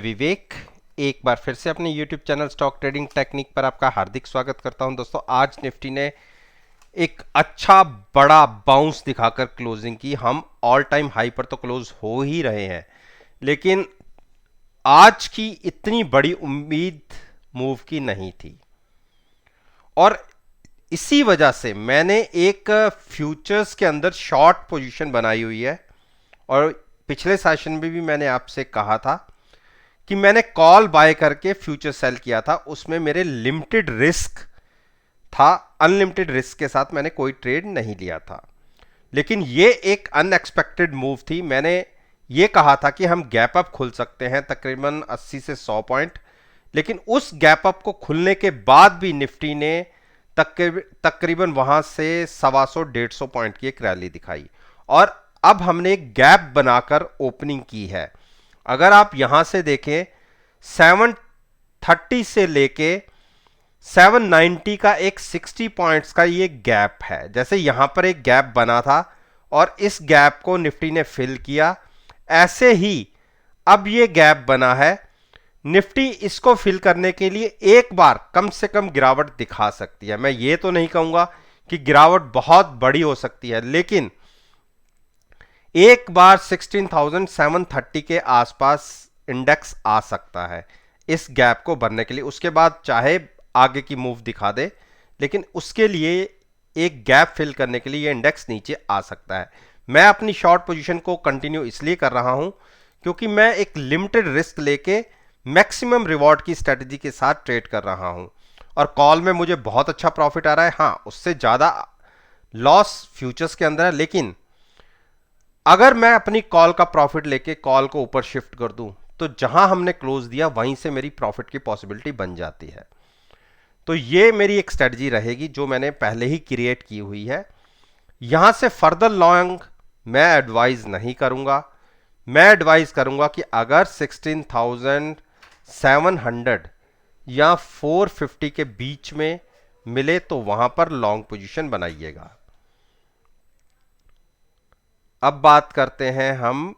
विवेक एक बार फिर से अपने YouTube channel stock trading technique पर आपका हार्दिक स्वागत करता हूं। दोस्तों, आज निफ्टी ने एक अच्छा बड़ा बाउंस दिखाकर क्लोजिंग की। हम ऑल टाइम हाई पर तो क्लोज हो ही रहे हैं, लेकिन आज की इतनी बड़ी उम्मीद मूव की नहीं थी और इसी वजह से मैंने एक फ्यूचर्स के अंदर शॉर्ट पोजीशन बनाई हुई है। और पिछले सेशन में भी मैंने आपसे कहा था कि मैंने कॉल बाय करके फ्यूचर सेल किया था, उसमें मेरे लिमिटेड रिस्क था, अनलिमिटेड रिस्क के साथ मैंने कोई ट्रेड नहीं लिया था। लेकिन ये एक अनएक्सपेक्टेड मूव थी। मैंने ये कहा था कि हम गैप अप खुल सकते हैं तकरीबन 80 से 100 पॉइंट, लेकिन उस गैप अप को खुलने के बाद भी निफ्टी ने तकरीबन वहां से 125-150 पॉइंट की एक रैली दिखाई और अब हमने एक गैप बनाकर ओपनिंग की है। अगर आप यहां से देखें, 730 से लेके 790 का एक 60 पॉइंट्स का ये गैप है। जैसे यहां पर एक गैप बना था और इस गैप को निफ्टी ने फिल किया, ऐसे ही अब ये गैप बना है। निफ्टी इसको फिल करने के लिए एक बार कम से कम गिरावट दिखा सकती है। मैं ये तो नहीं कहूंगा कि गिरावट बहुत बड़ी हो सकती है, लेकिन एक बार 16,730 के आसपास इंडेक्स आ सकता है इस गैप को भरने के लिए। उसके बाद चाहे आगे की मूव दिखा दे, लेकिन उसके लिए एक गैप फिल करने के लिए ये इंडेक्स नीचे आ सकता है। मैं अपनी शॉर्ट पोजीशन को कंटिन्यू इसलिए कर रहा हूं क्योंकि मैं एक लिमिटेड रिस्क लेके मैक्सिमम रिवॉर्ड की स्ट्रेटजी के साथ ट्रेड कर रहा हूं और कॉल में मुझे बहुत अच्छा प्रॉफिट आ रहा है। हाँ, उससे ज्यादा लॉस फ्यूचर्स के अंदर है, लेकिन अगर मैं अपनी कॉल का प्रॉफिट लेके कॉल को ऊपर शिफ्ट कर दूं तो जहां हमने क्लोज दिया वहीं से मेरी प्रॉफिट की पॉसिबिलिटी बन जाती है। तो ये मेरी एक स्ट्रेटजी रहेगी जो मैंने पहले ही क्रिएट की हुई है। यहां से फर्दर लॉन्ग मैं एडवाइज नहीं करूंगा। मैं एडवाइज करूंगा कि अगर 16,700 या 450 के बीच में मिले तो वहां पर लॉन्ग पोजीशन बनाइएगा। अब बात करते हैं हम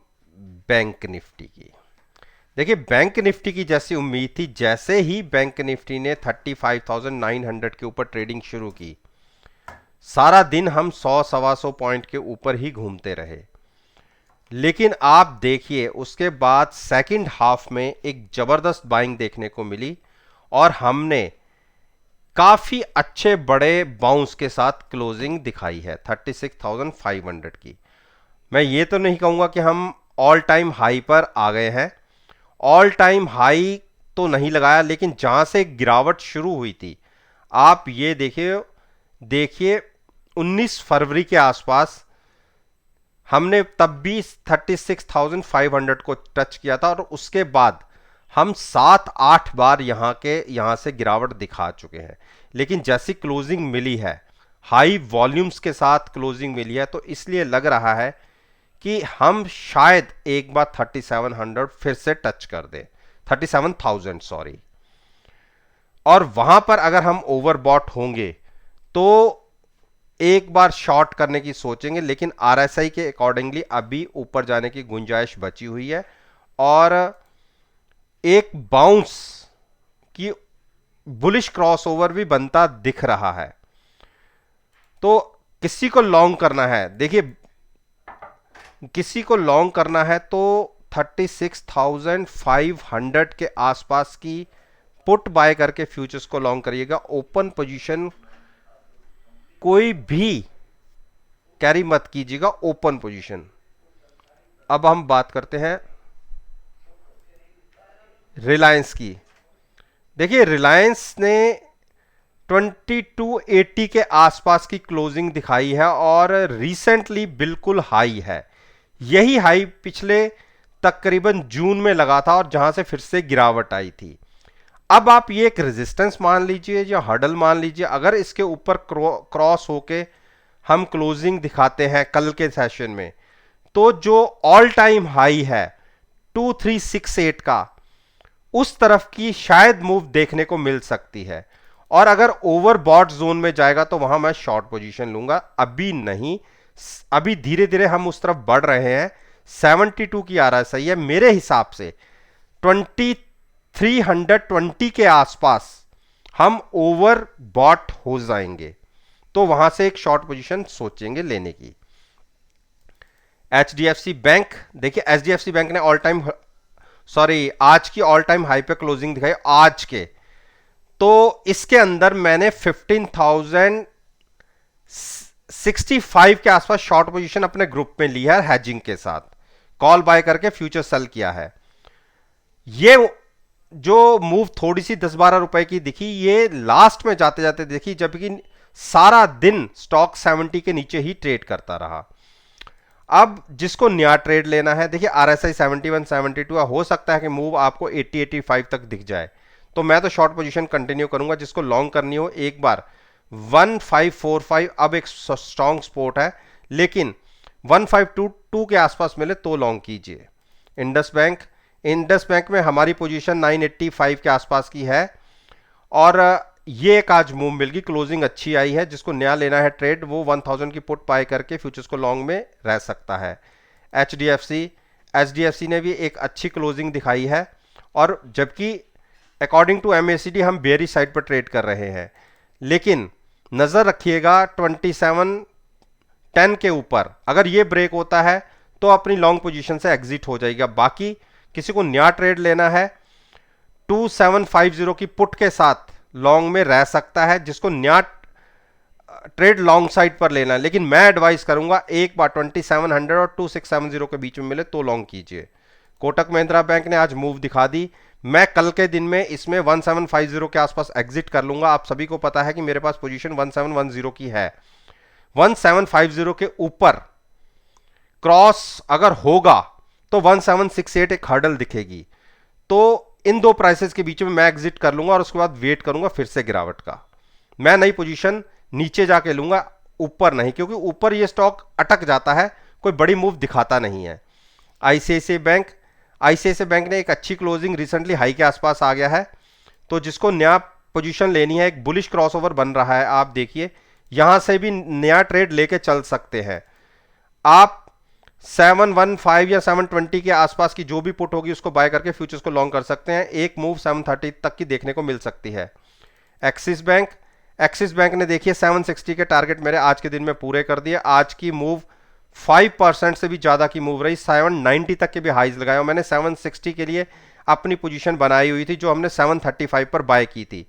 बैंक निफ्टी की। देखिए, बैंक निफ्टी की जैसी उम्मीद थी, जैसे ही बैंक निफ्टी ने 35,900 के ऊपर ट्रेडिंग शुरू की, सारा दिन हम 100-125 पॉइंट के ऊपर ही घूमते रहे। लेकिन आप देखिए, उसके बाद सेकंड हाफ में एक जबरदस्त बाइंग देखने को मिली और हमने काफी अच्छे बड़े बाउंस के साथ क्लोजिंग दिखाई है 36,500 की। मैं ये तो नहीं कहूंगा कि हम ऑल टाइम हाई पर आ गए हैं। ऑल टाइम हाई तो नहीं लगाया, लेकिन जहां से गिरावट शुरू हुई थी, आप ये देखिए 19 फरवरी के आसपास हमने तब भी 36,500 को टच किया था और उसके बाद हम 7-8 बार यहां से गिरावट दिखा चुके हैं। लेकिन जैसी क्लोजिंग मिली है, हाई वॉल्यूम्स के साथ क्लोजिंग मिली है, तो इसलिए लग रहा है कि हम शायद एक बार 3700 फिर से टच कर दें, 37,000 सॉरी। और वहां पर अगर हम ओवरबॉट होंगे तो एक बार शॉर्ट करने की सोचेंगे, लेकिन आरएसआई के अकॉर्डिंगली अभी ऊपर जाने की गुंजाइश बची हुई है और एक बाउंस की बुलिश क्रॉसओवर भी बनता दिख रहा है। तो किसी को लॉन्ग करना है, देखिए किसी को लॉन्ग करना है तो 36,500 के आसपास की पुट बाय करके फ्यूचर्स को लॉन्ग करिएगा। ओपन पोजीशन कोई भी कैरी मत कीजिएगा, ओपन पोजीशन। अब हम बात करते हैं रिलायंस की। देखिए, रिलायंस ने 2280 के आसपास की क्लोजिंग दिखाई है और रिसेंटली बिल्कुल हाई है। यही हाई पिछले तकरीबन जून में लगा था और जहां से फिर से गिरावट आई थी। अब आप ये एक रेजिस्टेंस मान लीजिए या हर्डल मान लीजिए, अगर इसके ऊपर क्रॉस होके हम क्लोजिंग दिखाते हैं कल के सेशन में, तो जो ऑल टाइम हाई है 2368 का, उस तरफ की शायद मूव देखने को मिल सकती है। और अगर ओवरबॉट जोन में जाएगा तो वहां मैं शॉर्ट पोजीशन लूंगा, अभी नहीं। अभी धीरे धीरे हम उस तरफ बढ़ रहे हैं। 72 की आरएसआई है, मेरे हिसाब से 2320 के आसपास हम ओवर बॉट हो जाएंगे, तो वहां से एक शॉर्ट पोजीशन सोचेंगे लेने की। एचडीएफसी बैंक, देखिए एचडीएफसी बैंक ने ऑल टाइम, सॉरी आज की ऑल टाइम हाई पे क्लोजिंग दिखाई आज के, तो इसके अंदर मैंने 15,065 के आसपास शॉर्ट पोजीशन अपने ग्रुप में ली है हैजिंग के साथ, कॉल बाय करके फ्यूचर सेल किया है। ये जो मूव थोड़ी सी 10-12 रुपए की दिखी, ये लास्ट में जाते जाते दिखी, जबकि सारा दिन स्टॉक 70 के नीचे ही ट्रेड करता रहा। अब जिसको नया ट्रेड लेना है, देखिए आरएसआई 71 72, हो सकता है कि मूव आपको 80 85 तक दिख जाए, तो मैं तो शॉर्ट पोजीशन कंटिन्यू करूंगा। जिसको लॉन्ग करनी हो, एक बार 1545 अब एक स्ट्रॉन्ग सपोर्ट है, लेकिन 1522 के आसपास मिले तो लॉन्ग कीजिए। इंडस बैंक में हमारी पोजीशन 985 के आसपास की है, और ये एक आज मूव मिल गई, क्लोजिंग अच्छी आई है। जिसको नया लेना है ट्रेड, वो 1000 की पुट बाय करके फ्यूचर्स को लॉन्ग में रह सकता है। एचडीएफसी ने भी एक अच्छी क्लोजिंग दिखाई है, और जबकि अकॉर्डिंग टू एमएसीडी हम बेयरिश साइड पर ट्रेड कर रहे हैं, लेकिन नजर रखिएगा 2710 के ऊपर अगर ये ब्रेक होता है तो अपनी लॉन्ग पोजीशन से एग्जिट हो जाएगा। बाकी किसी को नया ट्रेड लेना है, 2750 की पुट के साथ लॉन्ग में रह सकता है, जिसको नया ट्रेड लॉन्ग साइड पर लेना है। लेकिन मैं एडवाइस करूंगा एक बार 2700 और 2670 के बीच में मिले तो लॉन्ग कीजिए। कोटक महिंद्रा बैंक ने आज मूव दिखा दी, मैं कल के दिन में इसमें 1750 के आसपास एग्जिट कर लूंगा। आप सभी को पता है कि मेरे पास पोजीशन 1710 की है। 1750 के ऊपर क्रॉस अगर होगा तो 1768 एक हर्डल दिखेगी, तो इन दो प्राइसेस के बीच में मैं एग्जिट कर लूंगा और उसके बाद वेट करूंगा फिर से गिरावट का। मैं नई पोजीशन नीचे जाके लूंगा, ऊपर नहीं, क्योंकि ऊपर ये स्टॉक अटक जाता है, कोई बड़ी मूव दिखाता नहीं है। आईसीआईसीआई बैंक ने एक अच्छी क्लोजिंग, रिसेंटली हाई के आसपास आ गया है, तो जिसको नया पोजीशन लेनी है, एक बुलिश क्रॉसओवर बन रहा है, आप देखिए यहां से भी नया ट्रेड लेके चल सकते हैं आप। 715 या 720 के आसपास की जो भी पुट होगी उसको बाय करके फ्यूचर्स को लॉन्ग कर सकते हैं। एक मूव 730 तक की देखने को मिल सकती है। एक्सिस बैंक ने देखिए 760 के टारगेट मेरे आज के दिन में पूरे कर दिए। आज की मूव 5% से भी ज्यादा की मूव रही, 790 तक के भी हाइज लगाए, और मैंने 760 के लिए अपनी पोजीशन बनाई हुई थी जो हमने 735 पर बाय की थी।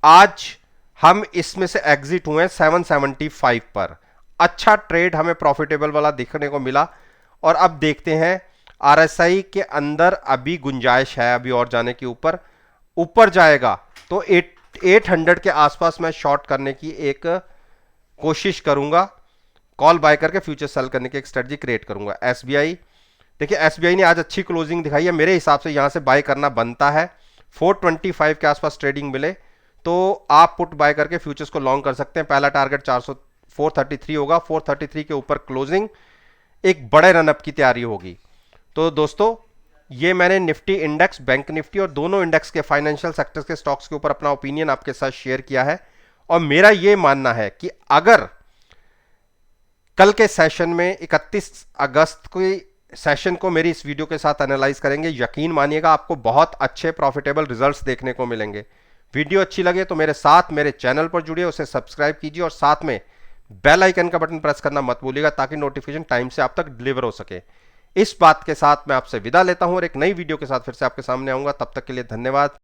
आज हम इसमें से एग्जिट हुए 775 पर। अच्छा ट्रेड हमें प्रॉफिटेबल वाला दिखने को मिला, और अब देखते हैं आरएसआई के अंदर अभी गुंजाइश है अभी और जाने के ऊपर जाएगा तो 800 के आसपास मैं शॉर्ट करने की एक कोशिश करूंगा, कॉल बाय करके फ्यूचर सेल करने की एक स्ट्रेटजी क्रिएट करूंगा। एसबीआई, देखिए एसबीआई ने आज अच्छी क्लोजिंग दिखाई है, मेरे हिसाब से यहां से बाय करना बनता है। 425 के आसपास ट्रेडिंग मिले तो आप पुट बाय करके फ्यूचर्स को लॉन्ग कर सकते हैं। पहला टारगेट 433 होगा, 433 के ऊपर क्लोजिंग, एक बड़े रनअप की तैयारी होगी। तो दोस्तों ये मैंने निफ्टी इंडेक्स, बैंक निफ्टी और दोनों इंडेक्स के फाइनेंशियल सेक्टर्स के स्टॉक्स के ऊपर अपना ओपिनियन आपके साथ शेयर किया है, और मेरा ये मानना है कि अगर कल के सेशन में 31 अगस्त के सेशन को मेरी इस वीडियो के साथ एनालाइज करेंगे, यकीन मानिएगा आपको बहुत अच्छे प्रॉफिटेबल रिजल्ट्स देखने को मिलेंगे। वीडियो अच्छी लगे तो मेरे साथ मेरे चैनल पर जुड़िए, उसे सब्सक्राइब कीजिए और साथ में बेल आइकन का बटन प्रेस करना मत भूलिएगा ताकि नोटिफिकेशन टाइम से आप तक डिलीवर हो सके। इस बात के साथ मैं आपसे विदा लेता हूं और एक नई वीडियो के साथ फिर से आपके सामने आऊंगा। तब तक के लिए धन्यवाद।